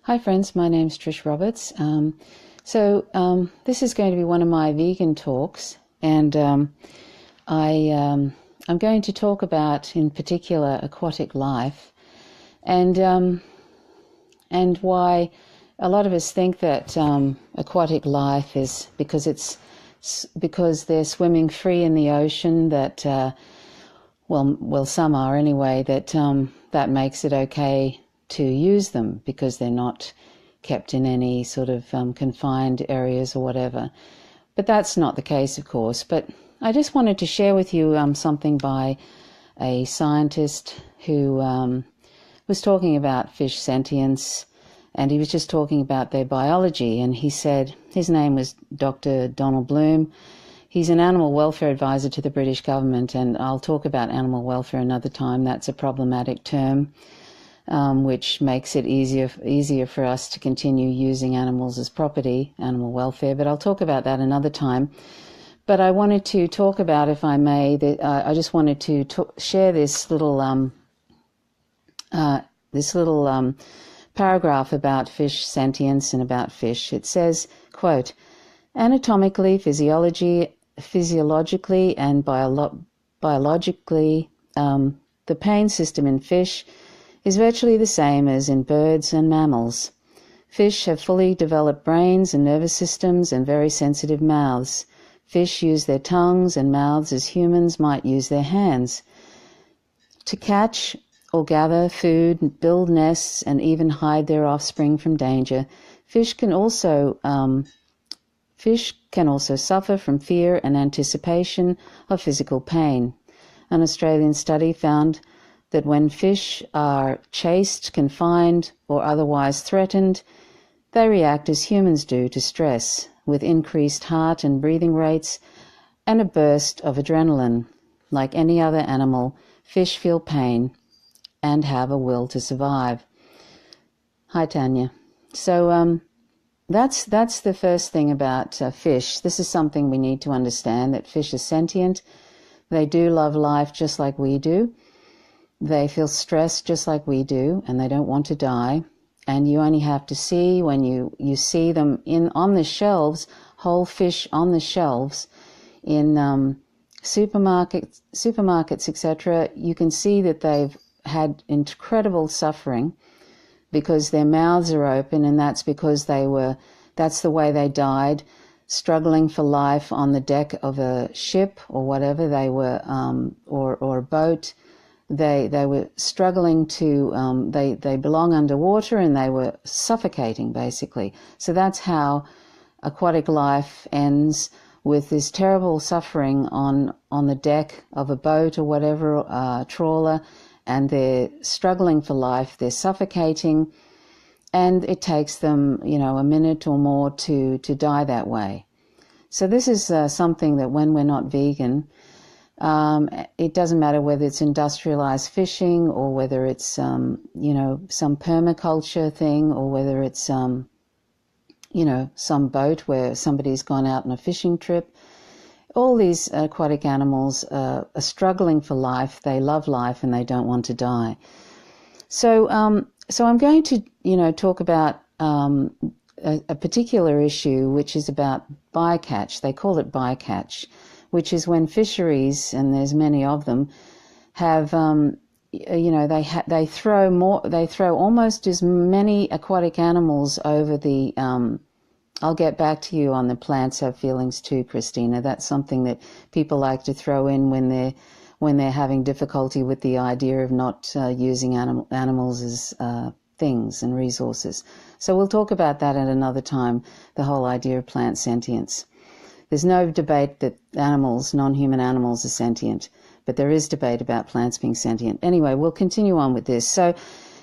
Hi friends, my name's Trish Roberts. This is going to be one of my vegan talks, and I'm going to talk about, in particular, aquatic life, and why a lot of us think that aquatic life is because they're swimming free in the ocean. That well, some are anyway. That makes it okay to use them because they're not kept in any sort of confined areas or whatever. But that's not the case, of course. But I just wanted to share with you something by a scientist who was talking about fish sentience, and he was just talking about their biology. And he said, his name was Dr. Donald Bloom. He's an animal welfare advisor to the British government, and I'll talk about animal welfare another time. That's a problematic term, which makes it easier for us to continue using animals as property, animal welfare, but I'll talk about that another time. But I wanted to talk about, if I may, that I just wanted to share this little paragraph about fish sentience and about fish. It says, quote, "Anatomically, physiologically and biologically, the pain system in fish is virtually the same as in birds and mammals. Fish have fully developed brains and nervous systems and very sensitive mouths. Fish use their tongues and mouths as humans might use their hands to catch or gather food, build nests, and even hide their offspring from danger. Fish can also suffer from fear and anticipation of physical pain. An Australian study found that when fish are chased, confined, or otherwise threatened, they react as humans do to stress, with increased heart and breathing rates and a burst of adrenaline. Like any other animal, fish feel pain and have a will to survive." Hi, Tanya. So that's the first thing about fish. This is something we need to understand, that fish are sentient. They do love life just like we do. They feel stress just like we do, and they don't want to die. And you only have to see, when you see them on the shelves, whole fish on the shelves in supermarkets, etc., you can see that they've had incredible suffering because their mouths are open, and that's because that's the way they died, struggling for life on the deck of a ship or whatever they were, or a boat. They were struggling to, they belong underwater, and they were suffocating, basically. So that's how aquatic life ends, with this terrible suffering on the deck of a boat or whatever, trawler, and they're struggling for life, they're suffocating, and it takes them, a minute or more to die that way. So this is something that when we're not vegan, it doesn't matter whether it's industrialized fishing or whether it's, some permaculture thing, or whether it's, some boat where somebody's gone out on a fishing trip. All these aquatic animals are struggling for life. They love life and they don't want to die. So I'm going to, talk about a particular issue, which is about bycatch. They call it bycatch, which is when fisheries, and there's many of them, have, they throw almost as many aquatic animals over the, I'll get back to you on the plants have feelings too, Christina. That's something that people like to throw in when they're having difficulty with the idea of not using animals as things and resources. So we'll talk about that at another time, the whole idea of plant sentience. There's no debate that non-human animals are sentient, but there is debate about plants being sentient. Anyway, we'll continue on with this. So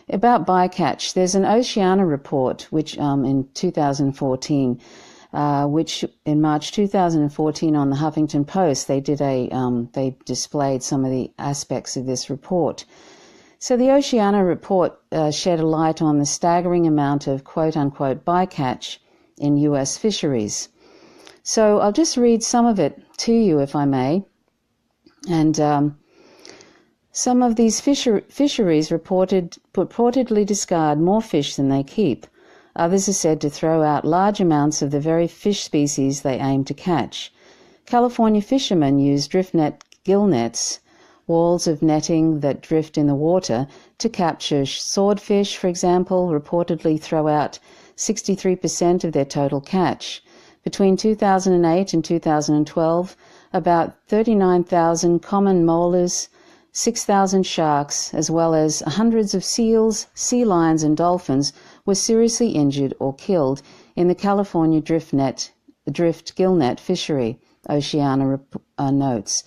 about bycatch, there's an Oceana report, which in 2014, which in March 2014 on the Huffington Post, they displayed some of the aspects of this report. So the Oceana report shed a light on the staggering amount of quote-unquote bycatch in U.S. fisheries. So I'll just read some of it to you, if I may. And some of these fisheries reportedly discard more fish than they keep. Others are said to throw out large amounts of the very fish species they aim to catch. California fishermen use drift net gill nets, walls of netting that drift in the water, to capture swordfish, for example, reportedly throw out 63% of their total catch. Between 2008 and 2012, about 39,000 common molars, 6,000 sharks, as well as hundreds of seals, sea lions and dolphins were seriously injured or killed in the California drift gill net fishery, Oceana notes.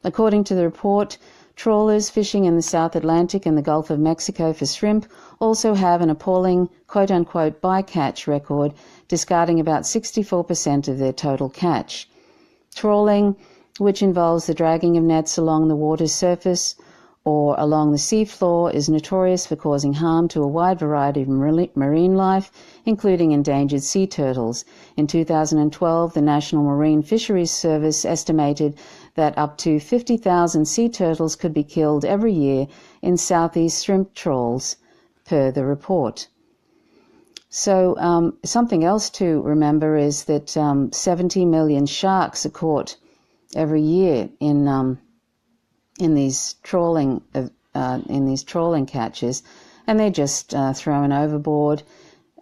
According to the report, trawlers fishing in the South Atlantic and the Gulf of Mexico for shrimp also have an appalling quote-unquote bycatch record, discarding about 64% of their total catch. Trawling, which involves the dragging of nets along the water's surface or along the seafloor, is notorious for causing harm to a wide variety of marine life, including endangered sea turtles. In 2012, the National Marine Fisheries Service estimated that up to 50,000 sea turtles could be killed every year in southeast shrimp trawls, per the report. So something else to remember is that 70 million sharks are caught every year in these trawling catches, and they're just thrown overboard,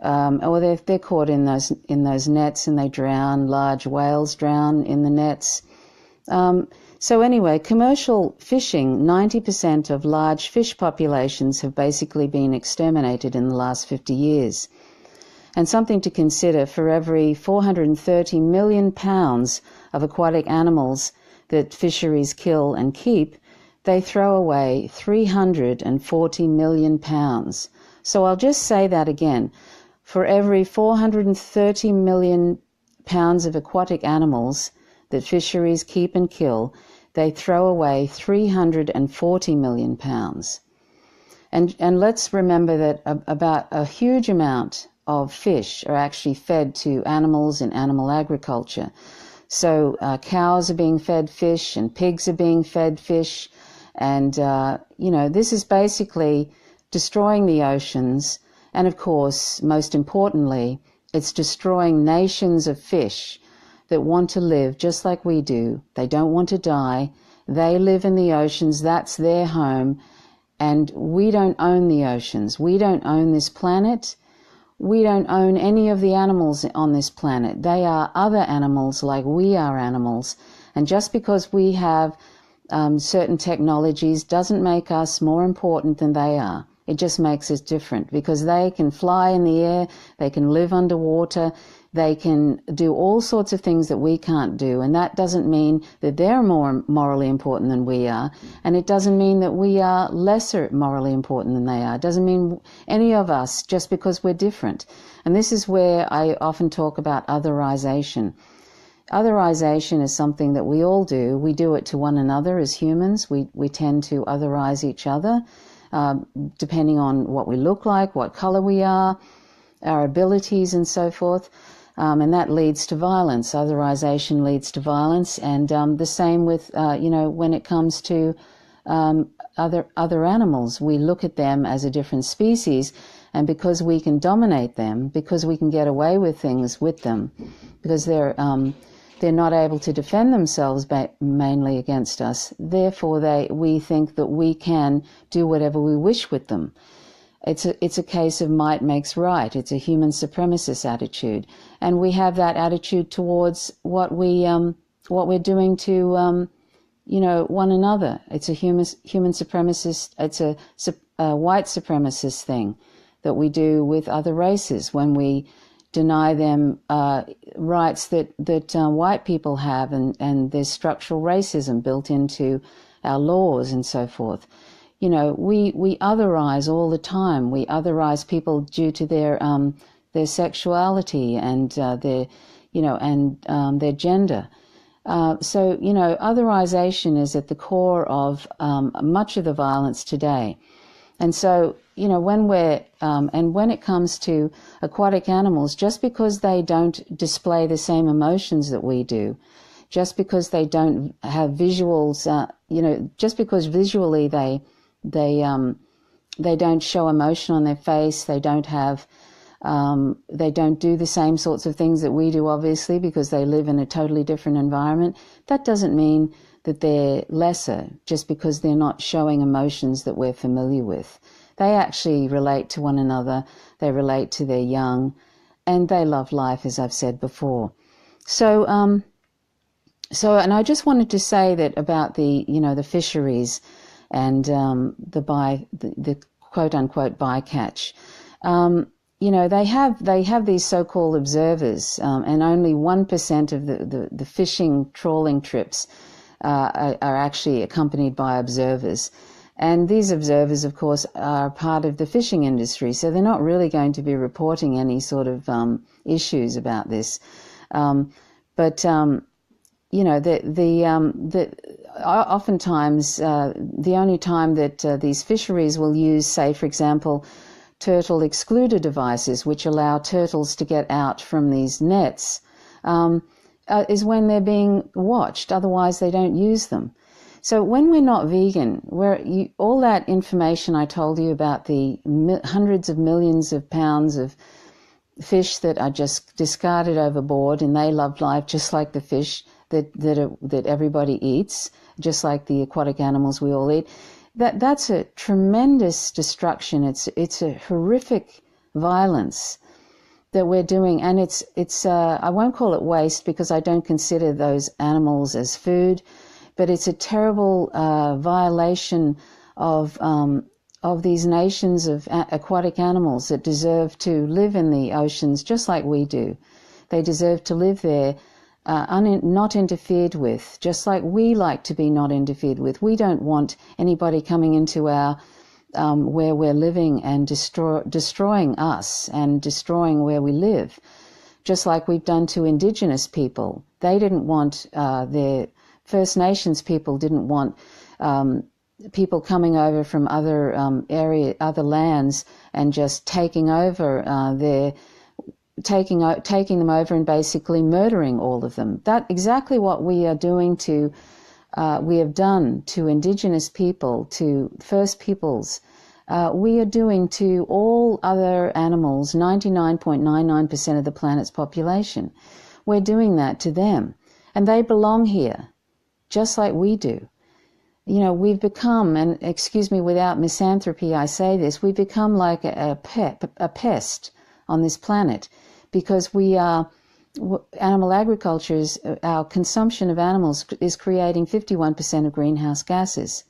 or they're caught in those nets and they drown. Large whales drown in the nets. So anyway, commercial fishing, 90% of large fish populations have basically been exterminated in the last 50 years. And something to consider, for every 430 million pounds of aquatic animals that fisheries kill and keep, they throw away 340 million pounds. So I'll just say that again. For every 430 million pounds of aquatic animals that fisheries keep and kill, they throw away 340 million pounds. And let's remember that about a huge amount of fish are actually fed to animals in animal agriculture. So cows are being fed fish and pigs are being fed fish. And, this is basically destroying the oceans. And, of course, most importantly, it's destroying nations of fish that want to live just like we do. They don't want to die. They live in the oceans. That's their home. And we don't own the oceans. We don't own this planet. We don't own any of the animals on this planet. They are other animals like we are animals. And just because we have certain technologies doesn't make us more important than they are. It just makes us different because they can fly in the air, they can live underwater, they can do all sorts of things that we can't do. And that doesn't mean that they're more morally important than we are. And it doesn't mean that we are lesser morally important than they are. It doesn't mean any of us just because we're different. And this is where I often talk about otherization. Otherization is something that we all do. We do it to one another as humans. We tend to otherize each other, depending on what we look like, what color we are, our abilities and so forth. And that leads to violence. Otherization leads to violence. And the same with, when it comes to other animals, we look at them as a different species. And because we can dominate them, because we can get away with things with them, because they're not able to defend themselves mainly against us, therefore we think that we can do whatever we wish with them. It's a case of might makes right. It's a human supremacist attitude, and we have that attitude towards what we're doing to one another. It's a human supremacist. It's a white supremacist thing that we do with other races when we deny them rights that white people have, and there's structural racism built into our laws and so forth. We otherize all the time. We otherize people due to their sexuality and their gender. So otherization is at the core of much of the violence today. And so, when it comes to aquatic animals, just because they don't display the same emotions that we do, just because they don't have visuals, just because visually they don't show emotion on their face, they don't have They don't do the same sorts of things that we do, obviously, because they live in a totally different environment. That doesn't mean that they're lesser just because they're not showing emotions that we're familiar with. They actually relate to one another, they relate to their young, and they love life, as I've said before. So, and I just wanted to say that about the, the fisheries and the quote-unquote bycatch. They have these so-called observers, and only 1% of the fishing trawling trips are actually accompanied by observers. And these observers, of course, are part of the fishing industry, so they're not really going to be reporting any sort of issues about this. Oftentimes the only time that these fisheries will use, say, for example, turtle excluder devices, which allow turtles to get out from these nets, is when they're being watched. Otherwise, they don't use them. So when we're not vegan, all that information I told you about the hundreds of millions of pounds of fish that are just discarded overboard, and they love life just like the fish that everybody eats, just like the aquatic animals we all eat. That's a tremendous destruction. It's a horrific violence that we're doing, and it's I won't call it waste because I don't consider those animals as food, but it's a terrible violation of these nations of aquatic animals that deserve to live in the oceans just like we do. They deserve to live there, not interfered with, just like we like to be not interfered with. We don't want anybody coming into our where we're living and destroying us and destroying where we live, just like we've done to Indigenous people. They didn't want their First Nations people didn't want people coming over from other other lands and just taking over taking them over and basically murdering all of them. That exactly what we are doing to we have done to Indigenous people, to First Peoples. We are doing to all other animals, 99.99% of the planet's population. We're doing that to them, and they belong here, just like we do. We've become, and excuse me, without misanthropy I say this, we've become like a pest on this planet, because we are, animal agriculture, our consumption of animals is creating 51% of greenhouse gases.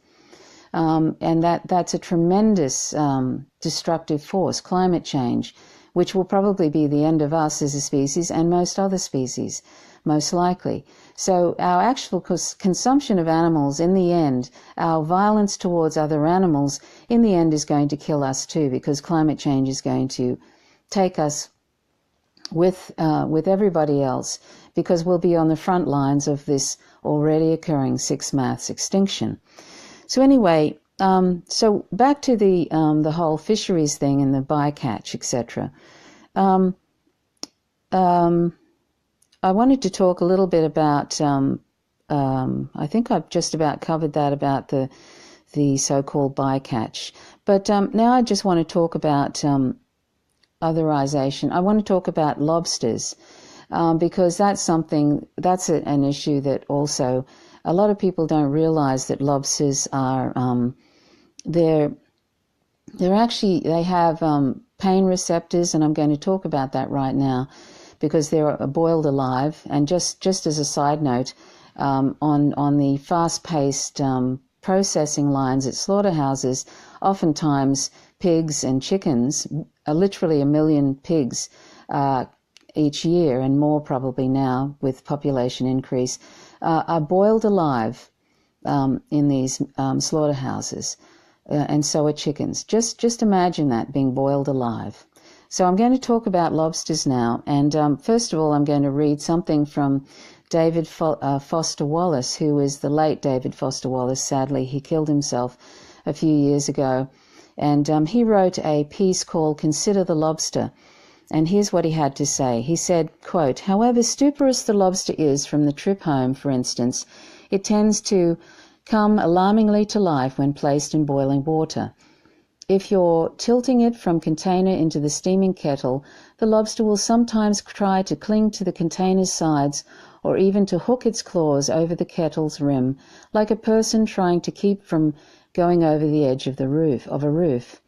And that's a tremendous destructive force, climate change, which will probably be the end of us as a species and most other species, most likely. So our actual consumption of animals, in the end, our violence towards other animals, in the end is going to kill us too, because climate change is going to take us with everybody else, because we'll be on the front lines of this already occurring sixth mass extinction. So anyway, so back to the whole fisheries thing and the bycatch, etc. I wanted to talk a little bit about, I think I've just about covered that, about the so-called bycatch. But now I just want to talk about otherization. I want to talk about lobsters, because that's an issue that also a lot of people don't realize, that lobsters are, they have pain receptors, and I'm going to talk about that right now, because they're boiled alive. And just as a side note, on the fast-paced processing lines at slaughterhouses, oftentimes pigs and chickens, literally 1 million pigs each year, and more probably now with population increase, are boiled alive in these slaughterhouses, and so are chickens. Just imagine that, being boiled alive. So I'm going to talk about lobsters now, and first of all I'm going to read something from David Foster Wallace, who is the late David Foster Wallace. Sadly, he killed himself a few years ago, and he wrote a piece called "Consider the Lobster." And here's what he had to say. He said, quote, "However stuporous the lobster is from the trip home, for instance, it tends to come alarmingly to life when placed in boiling water. If you're tilting it from container into the steaming kettle, the lobster will sometimes try to cling to the container's sides or even to hook its claws over the kettle's rim, like a person trying to keep from going over the edge of a roof.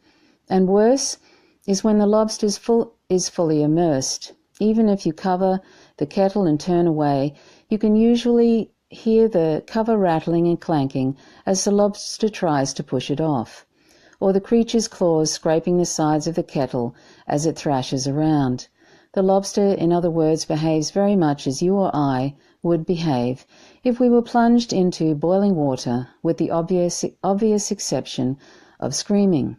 And worse is when the lobster is fully immersed. Even if you cover the kettle and turn away, you can usually hear the cover rattling and clanking as the lobster tries to push it off, or the creature's claws scraping the sides of the kettle as it thrashes around. The lobster, in other words, behaves very much as you or I would behave if we were plunged into boiling water, with the obvious exception of screaming.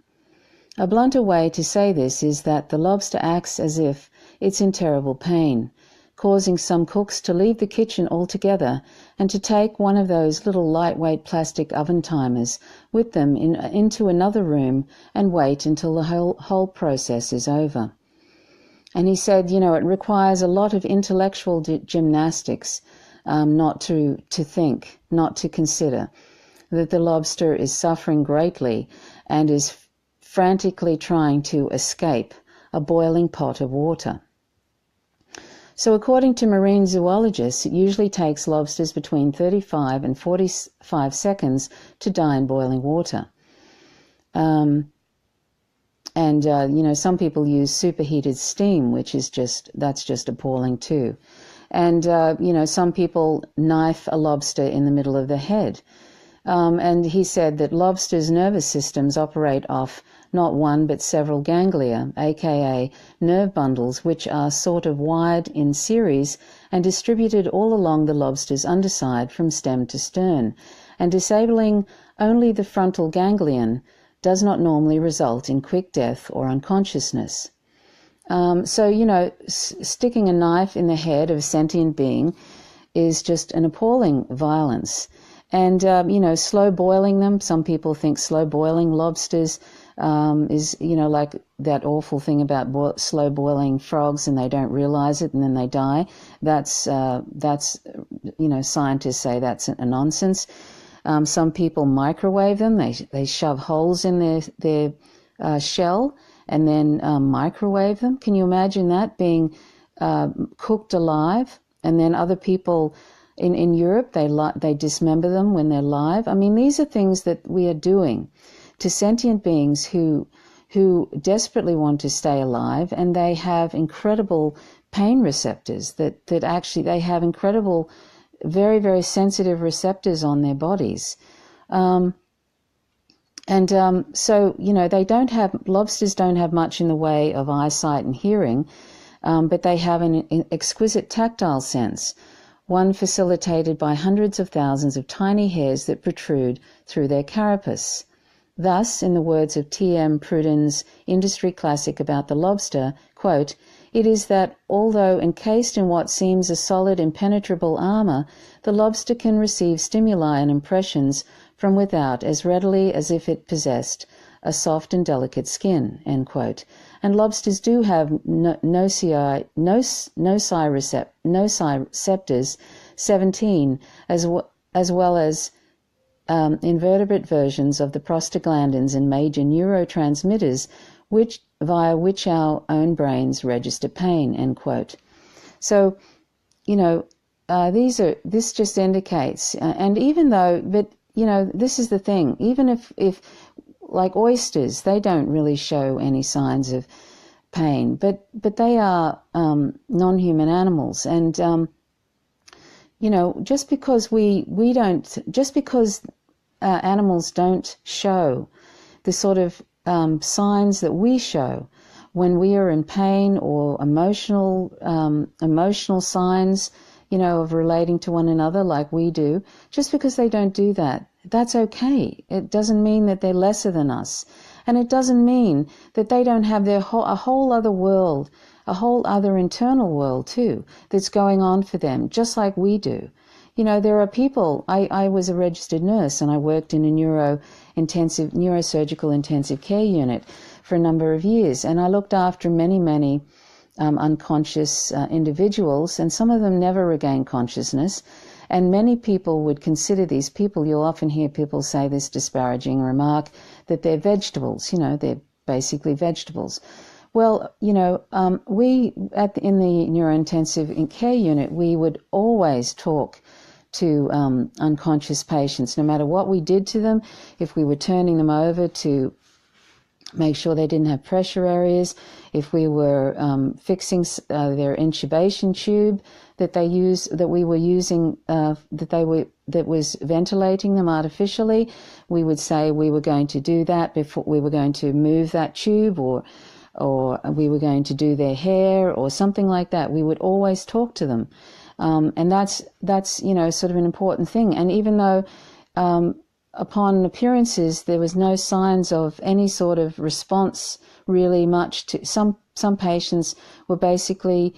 A blunter way to say this is that the lobster acts as if it's in terrible pain, causing some cooks to leave the kitchen altogether and to take one of those little lightweight plastic oven timers with them into another room and wait until the whole process is over. And he said, it requires a lot of intellectual gymnastics not to think, not to consider that the lobster is suffering greatly and is frantically trying to escape a boiling pot of water. So according to marine zoologists, it usually takes lobsters between 35 and 45 seconds to die in boiling water. Some people use superheated steam, that's just appalling too. And, some people knife a lobster in the middle of the head. And he said that lobsters' nervous systems operate off not one but several ganglia, aka nerve bundles, which are sort of wired in series and distributed all along the lobster's underside from stem to stern, and disabling only the frontal ganglion does not normally result in quick death or unconsciousness. Sticking a knife in the head of a sentient being is just an appalling violence. And, slow boiling them, some people think slow boiling lobsters is, like that awful thing about slow boiling frogs and they don't realize it and then they die. That's scientists say that's a nonsense. Some people microwave them. They shove holes in their shell and then microwave them. Can you imagine that, being cooked alive? And then other people in Europe, they dismember them when they're live. I mean, these are things that we are doing to sentient beings who desperately want to stay alive, and they have incredible pain receptors that actually they have incredible, very, very sensitive receptors on their bodies. Lobsters don't have much in the way of eyesight and hearing, but they have an exquisite tactile sense, one facilitated by hundreds of thousands of tiny hairs that protrude through their carapace. Thus, in the words of T.M. Prudden's industry classic about the lobster, quote, "It is that, although encased in what seems a solid, impenetrable armor, the lobster can receive stimuli and impressions from without as readily as if it possessed a soft and delicate skin," end quote. And lobsters do have nociceptors, 17, as well as invertebrate versions of the prostaglandins and major neurotransmitters, via which our own brains register pain, end quote. So, this just indicates, and even though, this is the thing, even if like oysters, they don't really show any signs of pain, but they are non-human animals, and just because animals don't show the sort of signs that we show when we are in pain, or emotional signs, of relating to one another like we do, just because they don't do that, that's okay. It doesn't mean that they're lesser than us. And it doesn't mean that they don't have a whole other world, a whole other internal world too, that's going on for them, just like we do. There are people, I was a registered nurse and I worked in a neurosurgical intensive care unit for a number of years, and I looked after many unconscious individuals, and some of them never regained consciousness. And many people would consider these people, you'll often hear people say this disparaging remark, that they're vegetables, they're basically vegetables. Well, in the neurointensive care unit, we would always talk to unconscious patients, no matter what we did to them. If we were turning them over to make sure they didn't have pressure areas, if we were fixing their intubation tube that we were using, that was ventilating them artificially, we would say we were going to do that before we were going to move that tube, or we were going to do their hair or something like that. We would always talk to them. And that's sort of an important thing. And even though upon appearances there was no signs of any sort of response really much to some patients were basically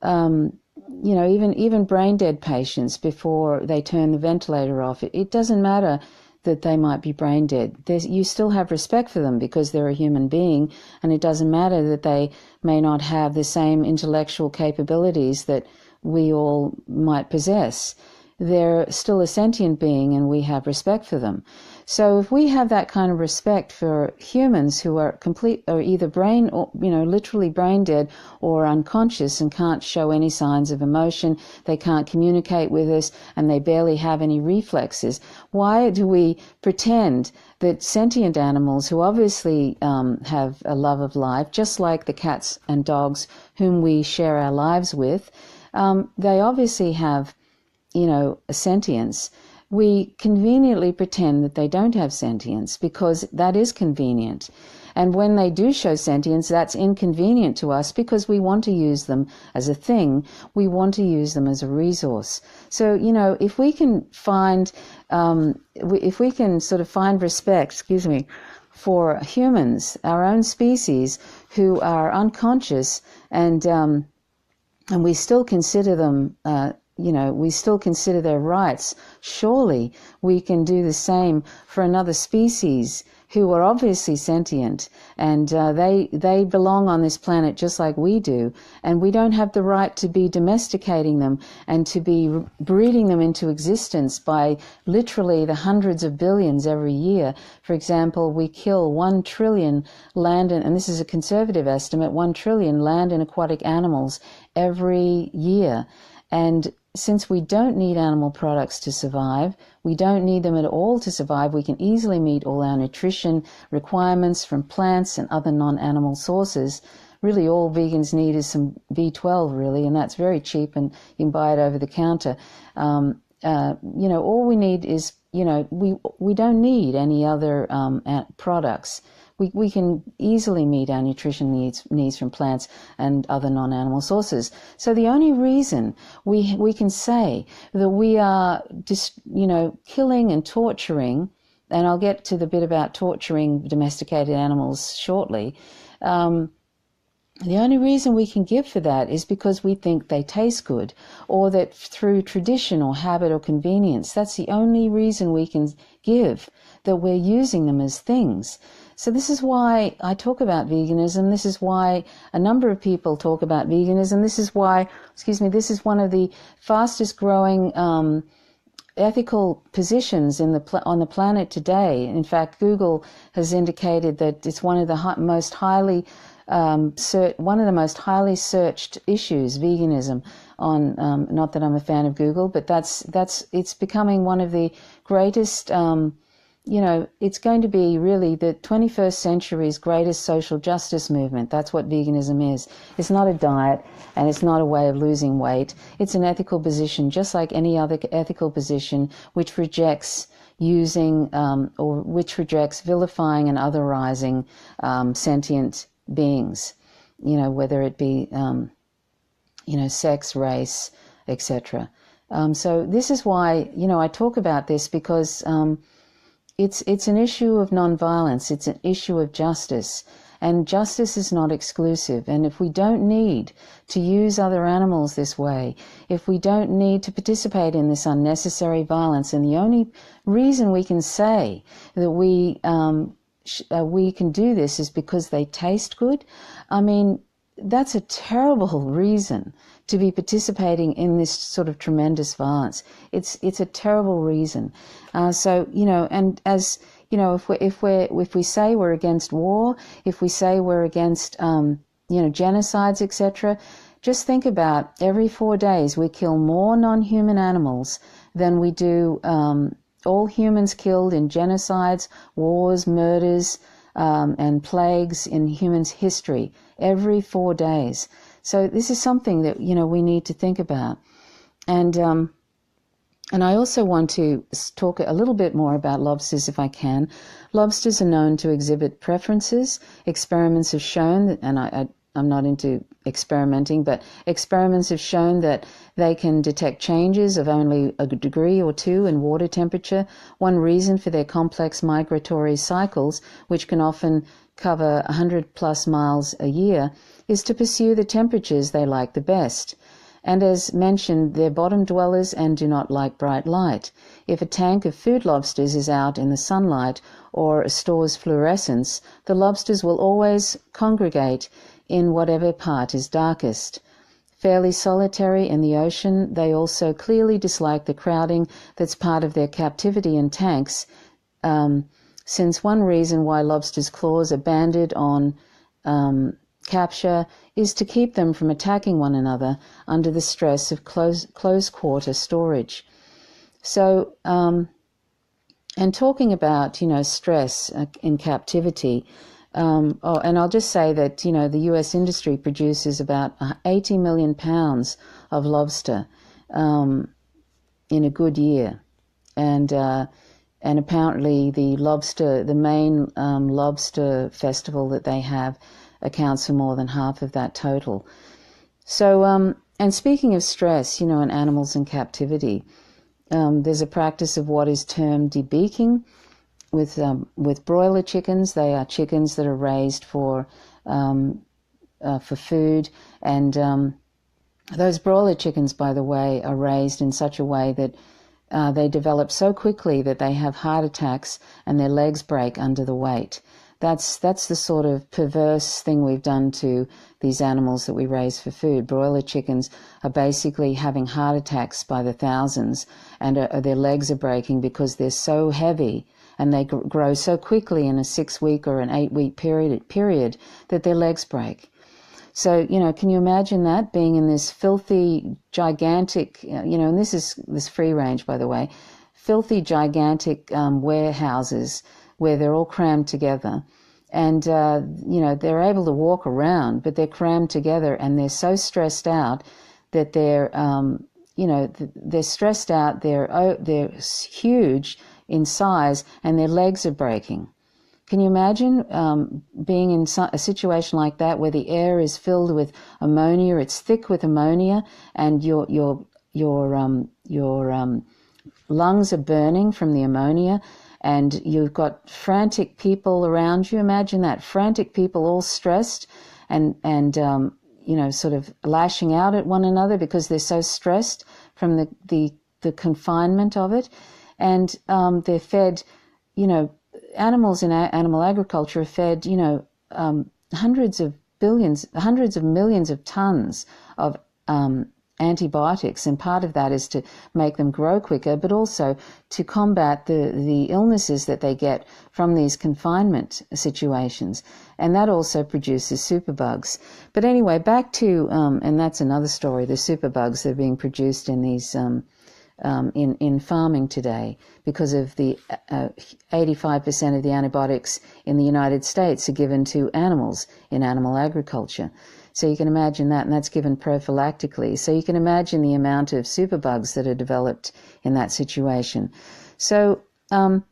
even brain dead patients before they turn the ventilator off. It doesn't matter that they might be brain dead. You still have respect for them because they're a human being, and it doesn't matter that they may not have the same intellectual capabilities that we all might possess. They're still a sentient being, and we have respect for them. So if we have that kind of respect for humans who are either brain or, literally brain dead or unconscious and can't show any signs of emotion, they can't communicate with us, and they barely have any reflexes, why do we pretend that sentient animals who obviously have a love of life, just like the cats and dogs whom we share our lives with, they obviously have a sentience? We conveniently pretend that they don't have sentience because that is convenient. And when they do show sentience, that's inconvenient to us because we want to use them as a thing. We want to use them as a resource. So, if we can find, if we can sort of find respect, for humans, our own species, who are unconscious, and we still consider them, we still consider their rights, surely we can do the same for another species who are obviously sentient, and they belong on this planet just like we do, and we don't have the right to be domesticating them and to be breeding them into existence by literally the hundreds of billions every year. For example, we kill 1 trillion land, and this is a conservative estimate, 1 trillion land and aquatic animals every year. And since we don't need animal products to survive, we don't need them at all to survive, we can easily meet all our nutrition requirements from plants and other non-animal sources. Really all vegans need is some B12 really, and that's very cheap and you can buy it over the counter. All we need is, we don't need any other products. We can easily meet our nutrition needs from plants and other non-animal sources. So the only reason we can say that we are just, killing and torturing, and I'll get to the bit about torturing domesticated animals shortly, the only reason we can give for that is because we think they taste good, or that through tradition or habit or convenience. That's the only reason we can give that we're using them as things. So this is why I talk about veganism. This is why a number of people talk about veganism. This is why, this is one of the fastest growing ethical positions on the planet today. In fact, Google has indicated that it's one of the most highly searched issues, veganism, on not that I'm a fan of Google, but it's becoming one of the greatest. It's going to be really the 21st century's greatest social justice movement. That's what veganism is. It's not a diet, and it's not a way of losing weight. It's an ethical position, just like any other ethical position, which rejects using or which rejects vilifying and otherizing sentient beings, whether it be, sex, race, etc. So this is why, I talk about this, because it's an issue of nonviolence. It's an issue of justice, and justice is not exclusive. And if we don't need to use other animals this way, if we don't need to participate in this unnecessary violence, and the only reason we can say that we can do this is because they taste good, I mean, that's a terrible reason to be participating in this sort of tremendous violence. It's a terrible reason. So, you know, and as you know, if we say we're against war, if we say we're against you know, genocides, etc., just think about every 4 days we kill more non-human animals than we do all humans killed in genocides, wars, murders, and plagues in humans' history every 4 days. So this is something that, you know, we need to think about. And I also want to talk a little bit more about lobsters if I can. Lobsters are known to exhibit preferences. Experiments have shown that, and I'm not into experimenting, but experiments have shown that they can detect changes of only a degree or two in water temperature. One reason for their complex migratory cycles, which can often cover 100 plus miles a year, is to pursue the temperatures they like the best. And as mentioned, they're bottom dwellers and do not like bright light. If a tank of food lobsters is out in the sunlight or a store's fluorescence, the lobsters will always congregate in whatever part is darkest. Fairly solitary in the ocean, they also clearly dislike the crowding that's part of their captivity in tanks, since one reason why lobsters' claws are banded on capture is to keep them from attacking one another under the stress of close quarter storage. So, and talking about, you know, stress in captivity, and I'll just say that, you know, the U.S. industry produces about 80 million pounds of lobster in a good year, and apparently the main lobster festival that they have accounts for more than half of that total. So, and speaking of stress, you know, in animals in captivity, there's a practice of what is termed debeaking with broiler chickens. They are chickens that are raised for food, and those broiler chickens, by the way, are raised in such a way that they develop so quickly that they have heart attacks and their legs break under the weight. That's the sort of perverse thing we've done to these animals that we raise for food. Broiler chickens are basically having heart attacks by the thousands, and their legs are breaking because they're so heavy and they grow so quickly in a 6-week or an 8-week period that their legs break. So, you know, can you imagine that, being in this filthy, gigantic, you know, and this is this free range, by the way, filthy, gigantic warehouses where they're all crammed together. And, you know, they're able to walk around, but they're crammed together and they're so stressed out that they're, you know, they're stressed out, they're huge in size, and their legs are breaking. Can you imagine being in a situation like that where the air is filled with ammonia, it's thick with ammonia, and your lungs are burning from the ammonia, and you've got frantic people around you? Imagine that, frantic people all stressed and you know, sort of lashing out at one another because they're so stressed from the confinement of it. And they're fed, you know, animals in animal agriculture are fed, you know, hundreds of millions of tons of antibiotics, and part of that is to make them grow quicker, but also to combat the illnesses that they get from these confinement situations, and that also produces superbugs. But anyway, back to and that's another story, the superbugs that are being produced in these in farming today, because of the 85% of the antibiotics in the United States are given to animals in animal agriculture. So you can imagine that, and that's given prophylactically. So you can imagine the amount of superbugs that are developed in that situation. So, you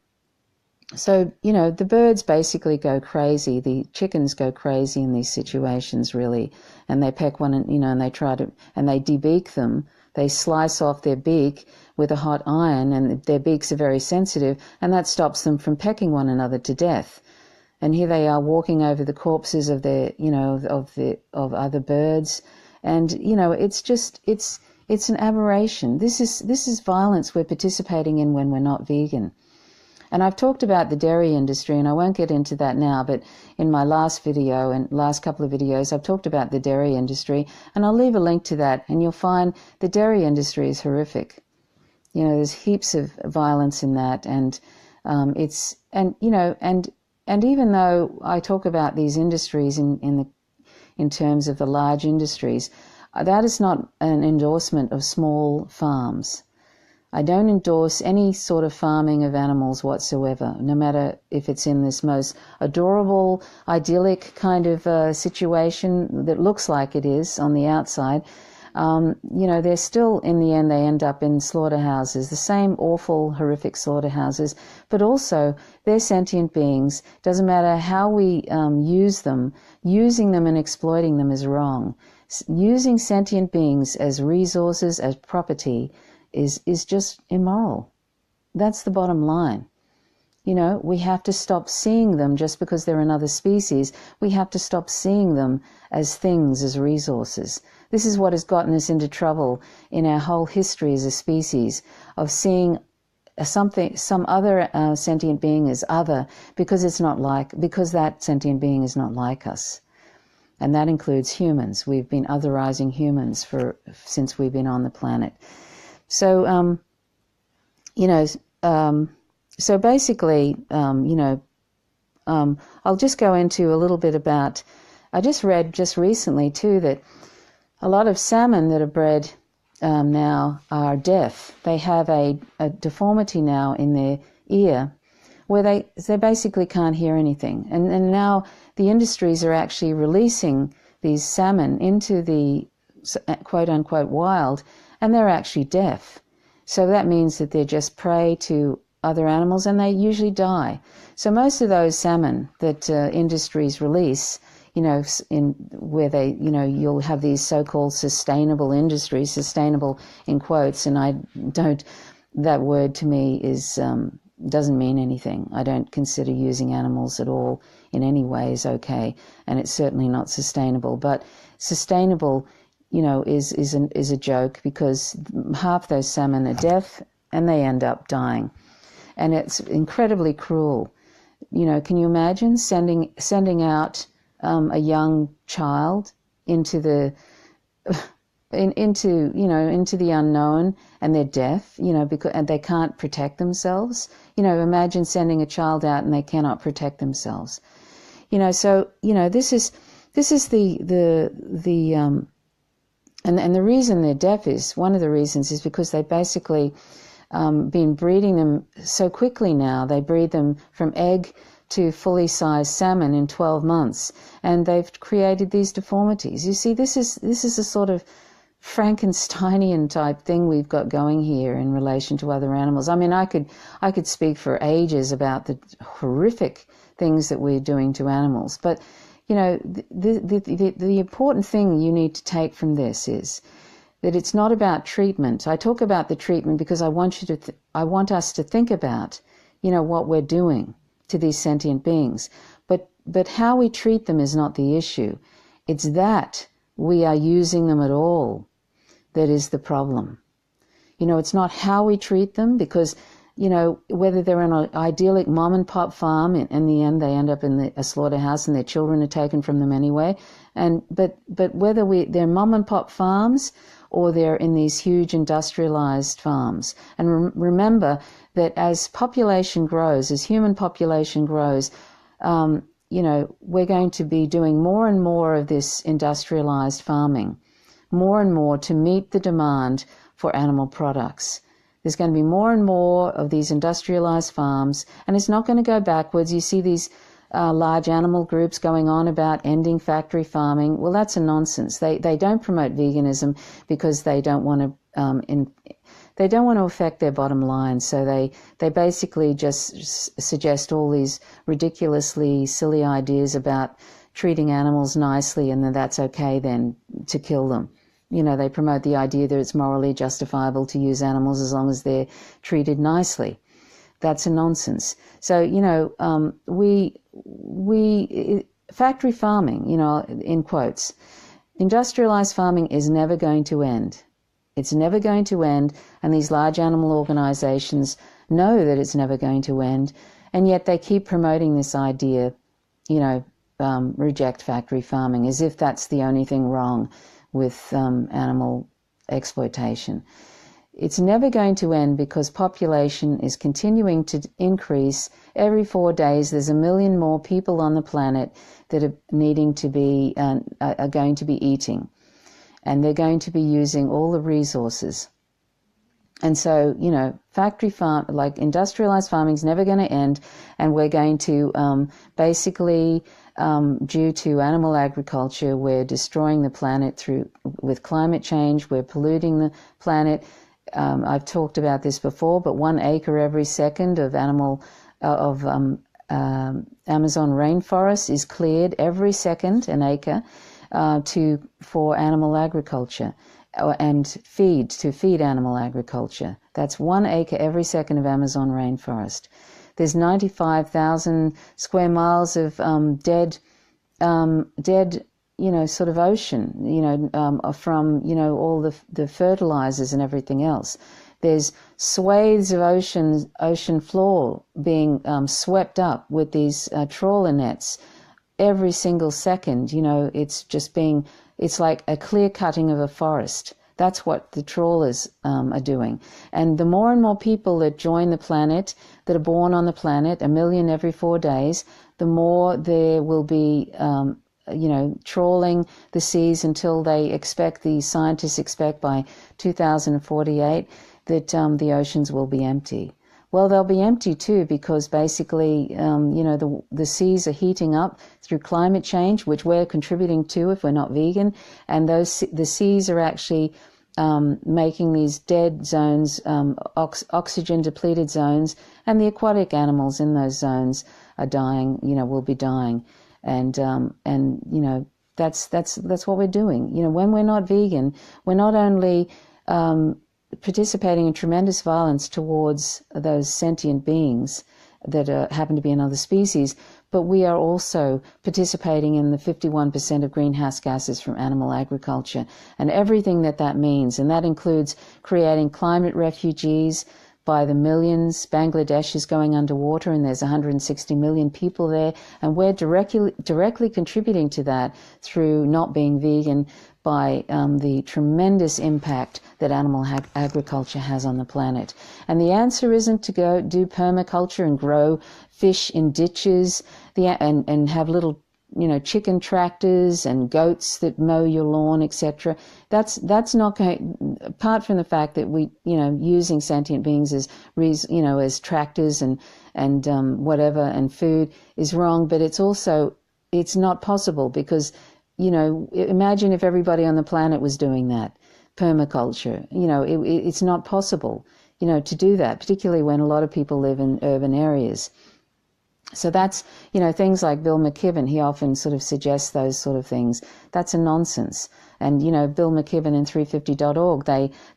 know, the birds basically go crazy. The chickens go crazy in these situations, really, and they peck one, you know, and they debeak them. They slice off their beak with a hot iron, and their beaks are very sensitive, and that stops them from pecking one another to death. And here they are walking over the corpses of their, you know, of other birds, and you know, it's an aberration. This is violence we're participating in when we're not vegan. And I've talked about the dairy industry, and I won't get into that now, but in my last video and last couple of videos, I've talked about the dairy industry, and I'll leave a link to that, and you'll find the dairy industry is horrific. You know, there's heaps of violence in that, and and even though I talk about these industries in terms of the large industries, that is not an endorsement of small farms. I don't endorse any sort of farming of animals whatsoever, no matter if it's in this most adorable, idyllic kind of situation that looks like it is on the outside. You know, they're still, in the end, they end up in slaughterhouses, the same awful, horrific slaughterhouses, but also they're sentient beings. Doesn't matter how we use them, using them and exploiting them is wrong. Using sentient beings as resources, as property, is just immoral. That's the bottom line. You know, we have to stop seeing them just because they're another species. We have to stop seeing them as things, as resources. This is what has gotten us into trouble in our whole history as a species, of seeing some other sentient being as other because that sentient being is not like us. And that includes humans. We've been otherizing humans since we've been on the planet. So, so basically, I'll just go into a little bit about, I just read just recently too that a lot of salmon that are bred now are deaf. They have a deformity now in their ear where they basically can't hear anything. And now the industries are actually releasing these salmon into the quote-unquote wild, and they're actually deaf. So that means that they're just prey to other animals, and they usually die. So most of those salmon that industries release, you know, where they, you know, you'll have these so-called sustainable industries, sustainable in quotes, and that word to me doesn't mean anything. I don't consider using animals at all in any way is okay, and it's certainly not sustainable. But sustainable, you know, is a joke, because half those salmon are deaf and they end up dying. And it's incredibly cruel. You know, can you imagine sending out a young child into the unknown, and they're deaf, you know, and they can't protect themselves. You know, imagine sending a child out and they cannot protect themselves. You know, so, you know, this is and the reason they're deaf is, one of the reasons is because they basically been breeding them so quickly now. They breed them from egg to fully sized salmon in 12 months, and they've created these deformities. You see, this is a sort of Frankensteinian type thing we've got going here in relation to other animals. I mean, I could speak for ages about the horrific things that we're doing to animals, but you know, the important thing you need to take from this is that it's not about treatment. I talk about the treatment because I want us to think about, you know, what we're doing to these sentient beings. But how we treat them is not the issue. It's that we are using them at all that is the problem. You know, it's not how we treat them, because, you know, whether they're in an idyllic mom and pop farm, in the end they end up in a slaughterhouse and their children are taken from them anyway. But whether they're mom and pop farms or they're in these huge industrialized farms. And remember that as population grows, as human population grows, you know, we're going to be doing more and more of this industrialized farming, more and more to meet the demand for animal products. There's going to be more and more of these industrialized farms, and it's not going to go backwards. You see these large animal groups going on about ending factory farming. Well, that's a nonsense. They don't promote veganism because they don't want to affect their bottom line. So they basically just suggest all these ridiculously silly ideas about treating animals nicely, and then that's okay then to kill them. You know, they promote the idea that it's morally justifiable to use animals as long as they're treated nicely. That's a nonsense. So, you know, factory farming, you know, in quotes, industrialized farming is never going to end. It's never going to end, and these large animal organizations know that it's never going to end, and yet they keep promoting this idea, reject factory farming, as if that's the only thing wrong with animal exploitation. It's never going to end because population is continuing to increase. Every 4 days, there's 1 million more people on the planet that are needing to be, are going to be eating, and they're going to be using all the resources. And so, factory farm, like industrialized farming, is never going to end, and we're going to basically, due to animal agriculture, we're destroying the planet with climate change. We're polluting the planet. I've talked about this before, but 1 acre every second of Amazon rainforest is cleared every second, an acre, for animal agriculture. And to feed animal agriculture. That's 1 acre every second of Amazon rainforest. There's 95,000 square miles of dead, sort of ocean, from, all the fertilizers and everything else. There's swathes of ocean floor being swept up with these trawler nets every single second. It's like a clear cutting of a forest. That's what the trawlers are doing. And the more and more people that join the planet, that are born on the planet, 1 million every 4 days, the more there will be, trawling the seas until the scientists expect by 2048 that the oceans will be empty. Well, they'll be empty too, because basically, the seas are heating up through climate change, which we're contributing to if we're not vegan, and the seas are actually making these dead zones, oxygen-depleted zones, and the aquatic animals in those zones are dying. Will be dying, and that's what we're doing. When we're not vegan, we're not only participating in tremendous violence towards those sentient beings that happen to be another species, but we are also participating in the 51% of greenhouse gases from animal agriculture and everything that means. And that includes creating climate refugees by the millions. Bangladesh is going underwater, and there's 160 million people there, and we're directly contributing to that through not being vegan, by the tremendous impact that animal agriculture has on the planet. And the answer isn't to go do permaculture and grow fish in ditches and have little chicken tractors and goats that mow your lawn, etc. That's not going. Apart from the fact that we using sentient beings as tractors and whatever and food is wrong, but it's not possible because. Imagine if everybody on the planet was doing that, permaculture. It's not possible, to do that, particularly when a lot of people live in urban areas. So that's, things like Bill McKibben, he often sort of suggests those sort of things. That's a nonsense. And, Bill McKibben and 350.org,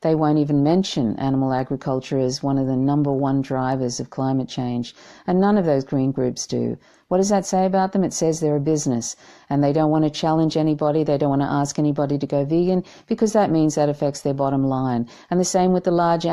they won't even mention animal agriculture as one of the number one drivers of climate change. And none of those green groups do. What does that say about them? It says they're a business and they don't want to challenge anybody. They don't want to ask anybody to go vegan because that means that affects their bottom line. And the same with the large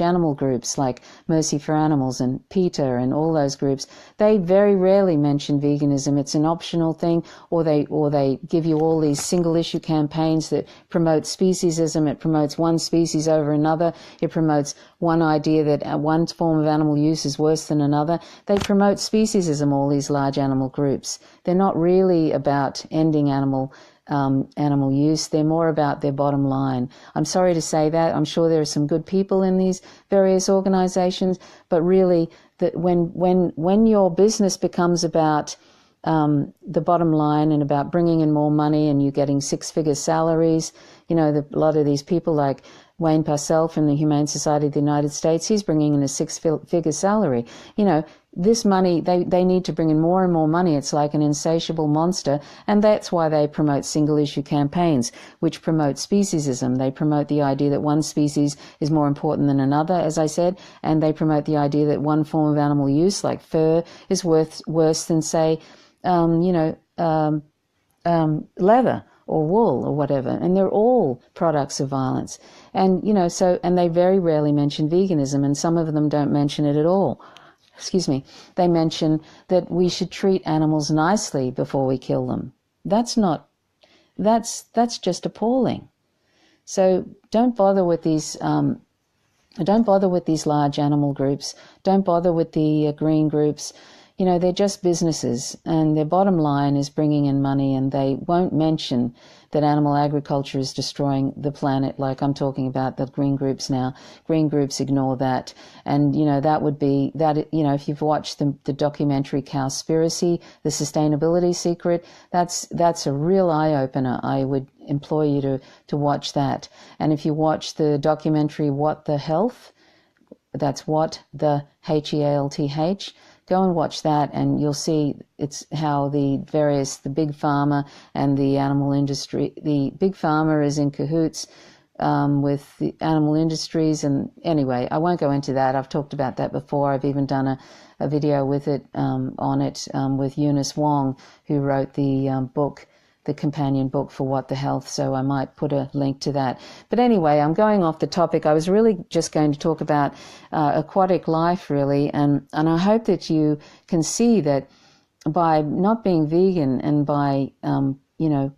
animal groups like Mercy for Animals and PETA and all those groups. They very rarely mention veganism. It's an optional thing, or they give you all these single issue campaigns that promote speciesism. It promotes one species over another. It promotes one idea that one form of animal use is worse than another. They promote speciesism, all these large animal groups. They're not really about ending animal use. They're more about their bottom line. I'm sorry to say that. I'm sure there are some good people in these various organizations, but really that when your business becomes about the bottom line and about bringing in more money and you getting six-figure salaries, a lot of these people like Wayne Purcell from the Humane Society of the United States, he's bringing in a six-figure salary. This money, they need to bring in more and more money. It's like an insatiable monster, and that's why they promote single-issue campaigns, which promote speciesism. They promote the idea that one species is more important than another, as I said, and they promote the idea that one form of animal use, like fur, is worse than, say, leather or wool or whatever, and they're all products of violence. And and they very rarely mention veganism, and some of them don't mention it at all. Excuse me. They mention that we should treat animals nicely before we kill them. That's just appalling. So don't bother with these large animal groups. Don't bother with the green groups. They're just businesses, and their bottom line is bringing in money, and they won't mention that animal agriculture is destroying the planet, like I'm talking about the green groups now. Green groups ignore that. And, that would be that, if you've watched the documentary Cowspiracy, The Sustainability Secret, that's a real eye-opener. I would implore you to watch that. And if you watch the documentary What the Health, that's What the HEALTH, go and watch that, and you'll see it's how the big pharma and the animal industry, the big pharma is in cahoots with the animal industries. And anyway, I won't go into that. I've talked about that before. I've even done a video with it on it with Eunice Wong, who wrote the book, the companion book for What the Health, so I might put a link to that. But anyway, I'm going off the topic. I was really just going to talk about aquatic life, really, and I hope that you can see that by not being vegan and by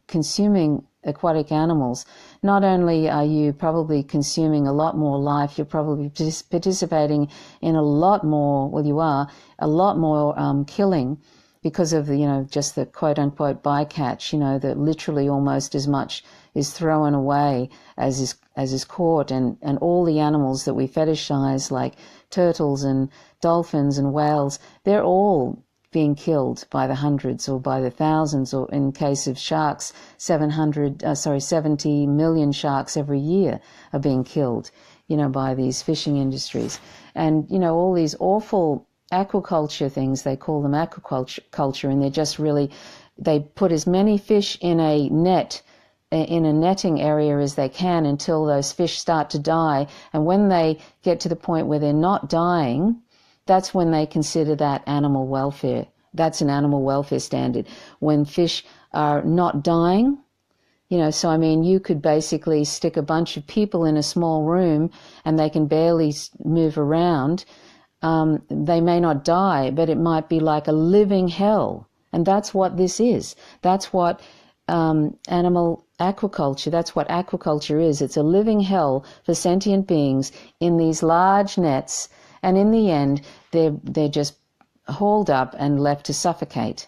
consuming aquatic animals, not only are you probably consuming a lot more life, you're probably participating in a lot more, killing, because of just the quote-unquote bycatch, that literally almost as much is thrown away as is caught, and all the animals that we fetishize, like turtles and dolphins and whales, they're all being killed by the hundreds or by the thousands, or in case of sharks, 70 million sharks every year are being killed, by these fishing industries. And, all these awful aquaculture things, they call them aquaculture, and they're just really, they put as many fish in a netting area as they can until those fish start to die. And when they get to the point where they're not dying, that's when they consider that animal welfare. That's an animal welfare standard. When fish are not dying, so you could basically stick a bunch of people in a small room and they can barely move around. They may not die, but it might be like a living hell. And that's what this is. That's what animal aquaculture, that's what aquaculture is. It's a living hell for sentient beings in these large nets, and in the end, they're just hauled up and left to suffocate.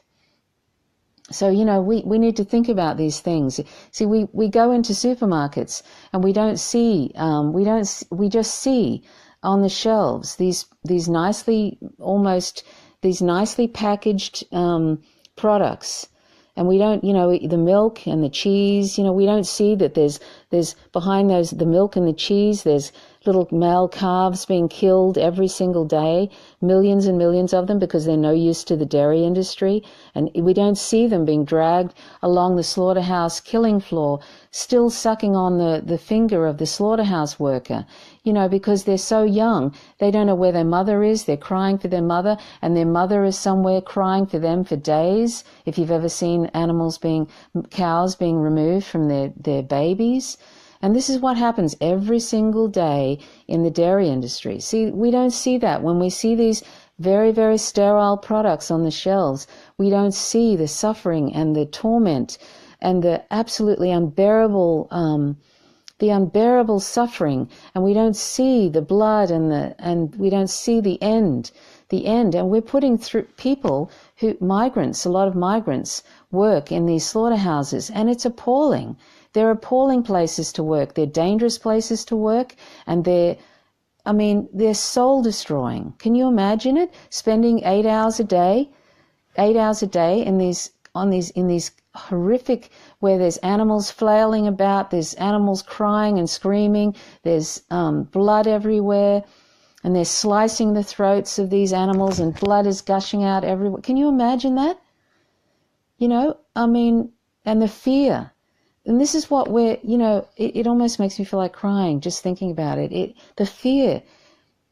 So, we need to think about these things. See, we go into supermarkets and we just see on the shelves these nicely packaged products, and we don't, the milk and the cheese, we don't see that there's behind the milk and the cheese, there's little male calves being killed every single day, millions and millions of them, because they're no use to the dairy industry. And we don't see them being dragged along the slaughterhouse killing floor, still sucking on the finger of the slaughterhouse worker, because they're so young. They don't know where their mother is. They're crying for their mother, and their mother is somewhere crying for them for days. If you've ever seen cows being removed from their babies. And this is what happens every single day in the dairy industry. See, we don't see that. When we see these very, very sterile products on the shelves, we don't see the suffering and the torment and the absolutely unbearable suffering, and we don't see the blood and we don't see the end. And we're putting through people a lot of migrants work in these slaughterhouses, and it's appalling. They're appalling places to work. They're dangerous places to work, and they're soul destroying. Can you imagine it? Spending 8 hours a day in these horrific, where there's animals flailing about, there's animals crying and screaming, there's blood everywhere, and they're slicing the throats of these animals, and blood is gushing out everywhere. Can you imagine that? And the fear. And this is what it almost makes me feel like crying just thinking about it. The fear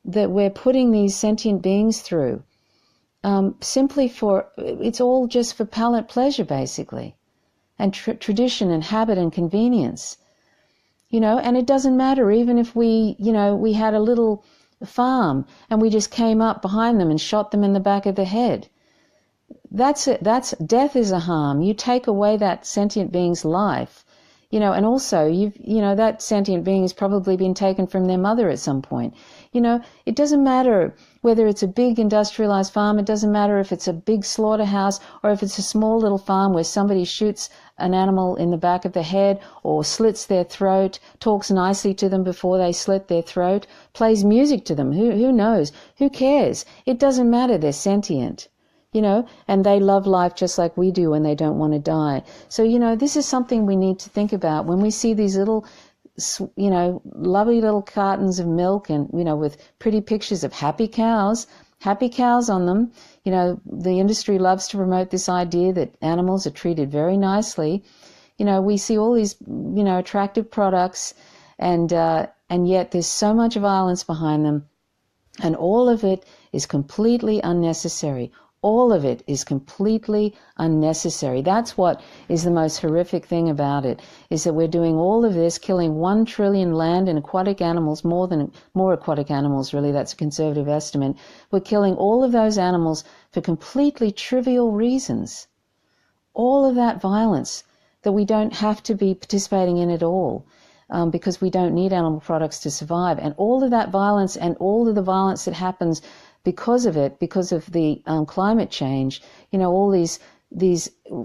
that we're putting these sentient beings through, it's all just for palate pleasure, basically. and tradition and habit and convenience. And it doesn't matter even if we had a little farm and we just came up behind them and shot them in the back of the head. That's it. Death is a harm. You take away that sentient being's life, and also that sentient being has probably been taken from their mother at some point. It doesn't matter whether it's a big industrialized farm. It doesn't matter if it's a big slaughterhouse or if it's a small little farm where somebody shoots an animal in the back of the head or slits their throat, talks nicely to them before they slit their throat, plays music to them. Who knows? Who cares? It doesn't matter. They're sentient. And they love life just like we do when they don't want to die. So, this is something we need to think about when we see these little, lovely little cartons of milk and, with pretty pictures of happy cows on them. The industry loves to promote this idea that animals are treated very nicely. We see all these, attractive products and yet there's so much violence behind them, and all of it is completely unnecessary. All of it is completely unnecessary. That's what is the most horrific thing about it, is that we're doing all of this, killing 1 trillion land and aquatic animals, more aquatic animals, really, that's a conservative estimate. We're killing all of those animals for completely trivial reasons. All of that violence that we don't have to be participating in at all, because we don't need animal products to survive. And all of that violence and all of the violence that happens because of the climate change, all these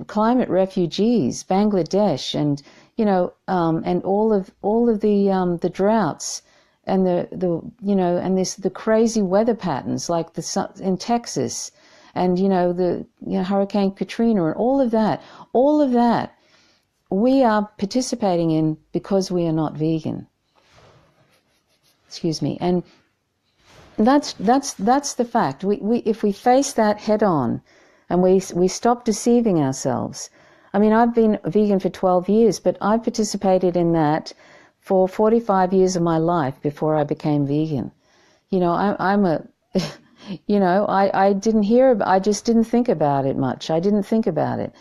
climate refugees, Bangladesh, and and all of the droughts, and the crazy weather patterns like in Texas, and Hurricane Katrina, and all of that we are participating in because we are not vegan. Excuse me. And that's the fact. If we face that head on and we stop deceiving ourselves. I mean, I've been vegan for 12 years, but I participated in that for 45 years of my life before I became vegan. I just didn't think about it much. I didn't think about it.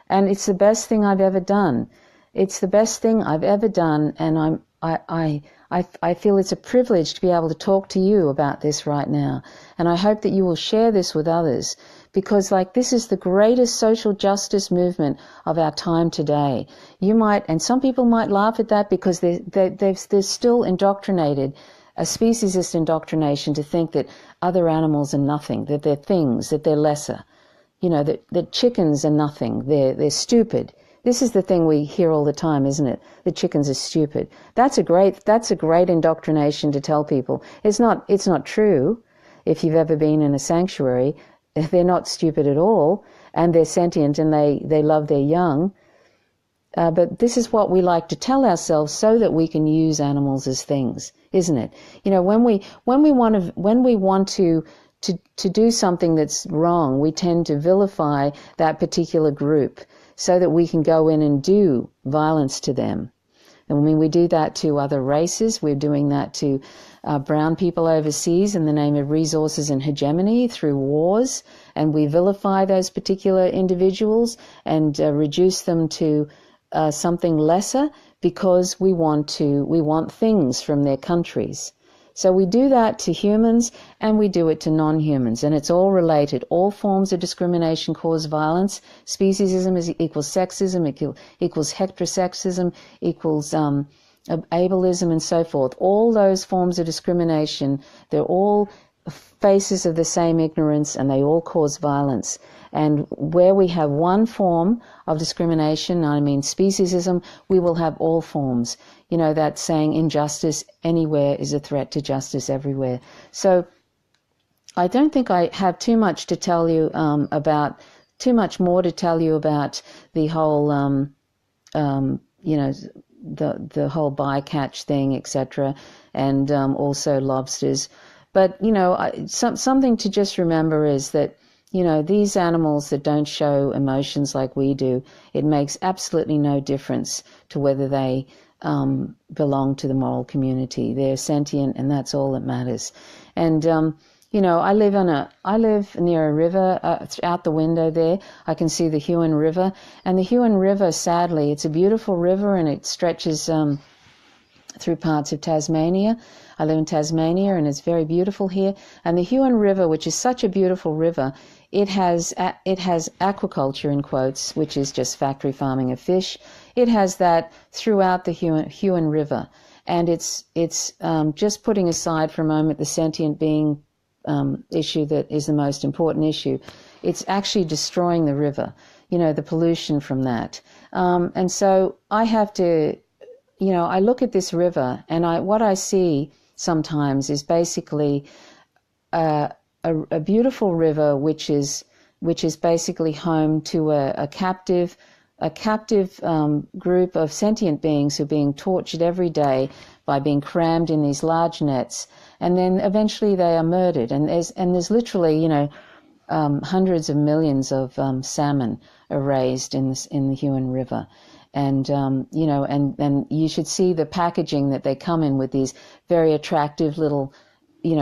And it's the best thing I've ever done. It's the best thing I've ever done, and I feel it's a privilege to be able to talk to you about this right now. And I hope that you will share this with others, because this is the greatest social justice movement of our time today. And some people might laugh at that because they're still indoctrinated, a speciesist indoctrination, to think that other animals are nothing, that they're things, that they're lesser, that chickens are nothing, they're stupid. This is the thing we hear all the time, isn't it? The chickens are stupid. That's a great indoctrination to tell people. It's not true. If you've ever been in a sanctuary, they're not stupid at all, and they're sentient, and they love their young. But this is what we like to tell ourselves so that we can use animals as things, isn't it? When we want to do something that's wrong, we tend to vilify that particular group so that we can go in and do violence to them. And I mean, we do that to other races. We're doing that to brown people overseas in the name of resources and hegemony through wars, and we vilify those particular individuals and reduce them to something lesser because we want things from their countries. So we do that to humans and we do it to non-humans, and it's all related. All forms of discrimination cause violence. Speciesism equals sexism, equals heterosexism, equals ableism, and so forth. All those forms of discrimination, they're all faces of the same ignorance, and they all cause violence. And where we have one form of discrimination, I mean speciesism, we will have all forms. That saying, injustice anywhere is a threat to justice everywhere. So I don't think I have too much to tell you too much more to tell you about the whole, the whole bycatch thing, etc., and also lobsters. But, something to just remember is that, these animals that don't show emotions like we do, it makes absolutely no difference to whether they belong to the moral community. They're sentient, and that's all that matters. And, I live near a river. Out the window there, I can see the Huon River, and the Huon River, sadly, it's a beautiful river, and it stretches through parts of Tasmania. I live in Tasmania, and it's very beautiful here. And the Huon River, which is such a beautiful river, it has aquaculture in quotes, which is just factory farming of fish. It has that throughout the Huon River, and it's just putting aside for a moment the sentient being issue that is the most important issue. It's actually destroying the river. The pollution from that, and so I have to. I look at this river, and what I see sometimes is basically a beautiful river, which is basically home to a captive group of sentient beings who are being tortured every day by being crammed in these large nets, and then eventually they are murdered. And there's literally hundreds of millions of salmon are raised in the Huon River. And, and you should see the packaging that they come in with, these very attractive little,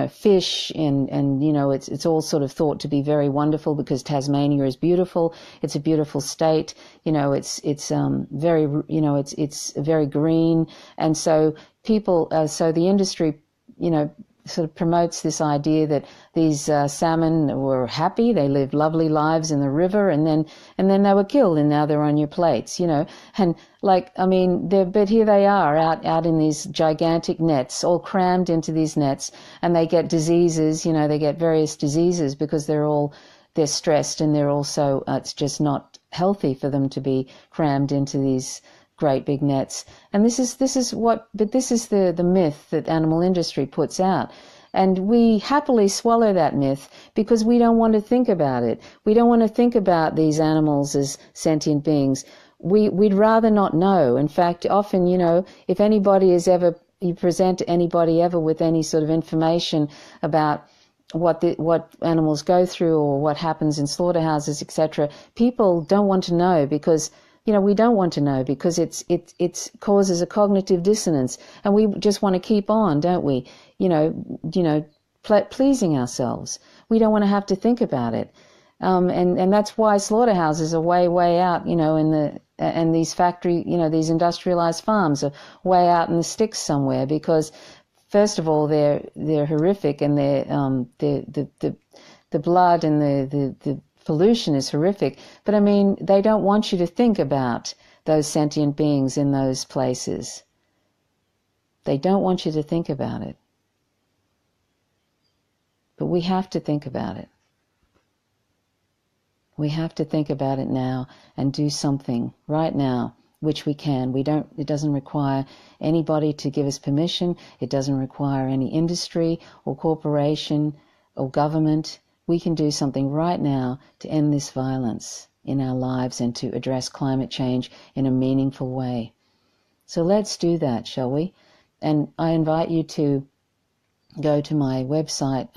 fish, and it's all sort of thought to be very wonderful because Tasmania is beautiful. It's a beautiful state. It's very, it's very green. And so so the industry, sort of promotes this idea that these salmon were happy, they lived lovely lives in the river, and then they were killed, and now they're on your plates, and but here they are out in these gigantic nets, all crammed into these nets, and they get diseases, they get various diseases because they're stressed, and they're also it's just not healthy for them to be crammed into these great big nets. And this is the myth that animal industry puts out. And we happily swallow that myth because we don't want to think about it. We don't want to think about these animals as sentient beings. We'd rather not know. In fact, often, if you present anybody ever with any sort of information about what animals go through or what happens in slaughterhouses, etc., people don't want to know because we don't want to know because it causes a cognitive dissonance, and we just want to keep on, don't we? Pleasing ourselves. We don't want to have to think about it, and that's why slaughterhouses are way out, and these factory, these industrialized farms are way out in the sticks somewhere because, first of all, they're horrific, and the blood and the pollution is horrific, but they don't want you to think about those sentient beings in those places. They don't want you to think about it. But we have to think about it. We have to think about it now and do something right now, which we can. It doesn't require anybody to give us permission. It doesn't require any industry or corporation or government. We can do something right now to end this violence in our lives and to address climate change in a meaningful way. So let's do that, shall we? And I invite you to go to my website.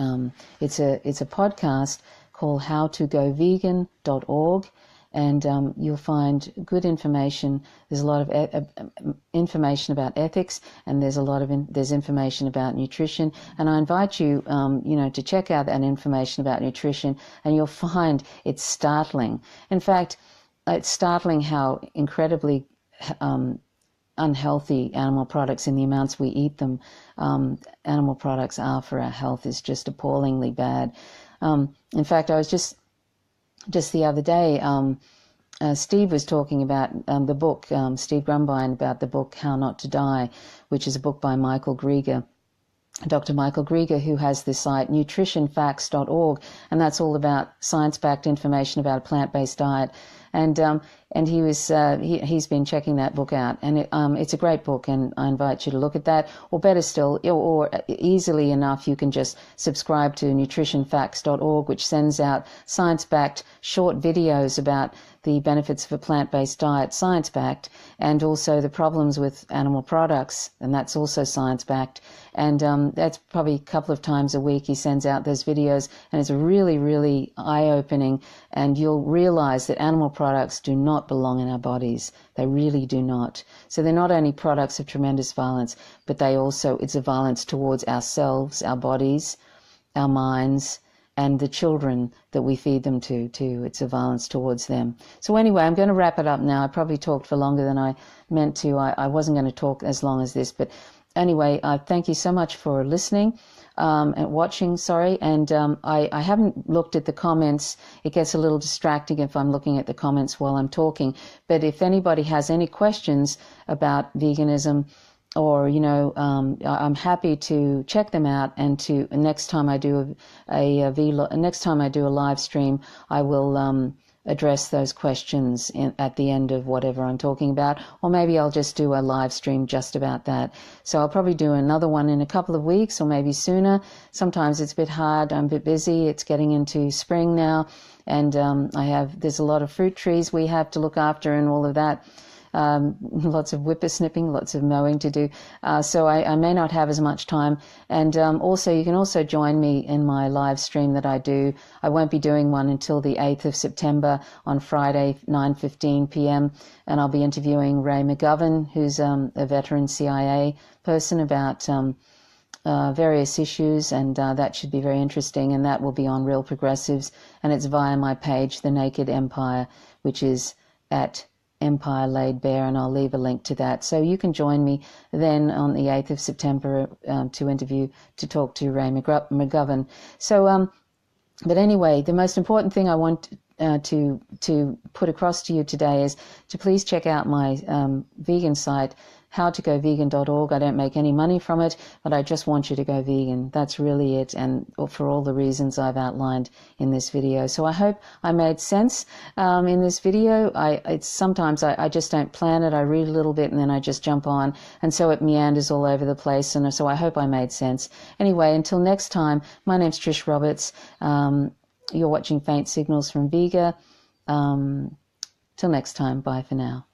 It's a podcast called howtogovegan.org, and you'll find good information. There's a lot of information about ethics, and there's information about nutrition. And I invite you, to check out that information about nutrition, and you'll find it's startling. In fact, it's startling how incredibly unhealthy animal products, in the amounts we eat them, animal products are for our health, is just appallingly bad. In fact, I was just the other day, Steve was talking about the book, Steve Grumbine, about the book How Not to Die, which is a book by Michael Greger, Dr. Michael Greger, who has the site nutritionfacts.org, and that's all about science-backed information about a plant-based diet. And he's been checking that book out, and it's a great book, and I invite you to look at that. Or better still, or easily enough, you can just subscribe to nutritionfacts.org, which sends out science-backed short videos about the benefits of a plant-based diet, science-backed, and also the problems with animal products, and that's also science-backed. And that's probably a couple of times a week he sends out those videos, and it's really, really eye-opening, and you'll realize that animal products do not belong in our bodies. They really do not. So they're not only products of tremendous violence, but it's a violence towards ourselves, our bodies, our minds, and the children that we feed them to too. It's a violence towards them. So anyway, I'm going to wrap it up now. I probably talked for longer than I meant to. I wasn't going to talk as long as this, but anyway, thank you so much for listening and watching, sorry. And I haven't looked at the comments. It gets a little distracting if I'm looking at the comments while I'm talking. But if anybody has any questions about veganism, or, you know, I'm happy to check them out, and to next time I do next time I do a live stream, I will address those questions at the end of whatever I'm talking about, or maybe I'll just do a live stream just about that. So I'll probably do another one in a couple of weeks, or maybe sooner. Sometimes it's a bit hard. I'm a bit busy. It's getting into spring now, and there's a lot of fruit trees we have to look after and all of that. Lots of whippersnipping, lots of mowing to do. So I may not have as much time. And also, you can also join me in my live stream that I do. I won't be doing one until the 8th of September on Friday, 9:15 p.m. And I'll be interviewing Ray McGovern, who's a veteran CIA person, about various issues, and that should be very interesting. And that will be on Real Progressives, and it's via my page, The Naked Empire, which is at Empire Laid Bare, and I'll leave a link to that. So you can join me then on the 8th of September to talk to Ray McGovern. So, but anyway, the most important thing I want to put across to you today is to please check out my vegan site, howtogovegan.org. I don't make any money from it, but I just want you to go vegan. That's really it, and for all the reasons I've outlined in this video. So I hope I made sense in this video. Sometimes I just don't plan it. I read a little bit and then I just jump on, and so it meanders all over the place. And so I hope I made sense. Anyway, until next time, my name's Trish Roberts. You're watching Faint Signals from Vega. Till next time, bye for now.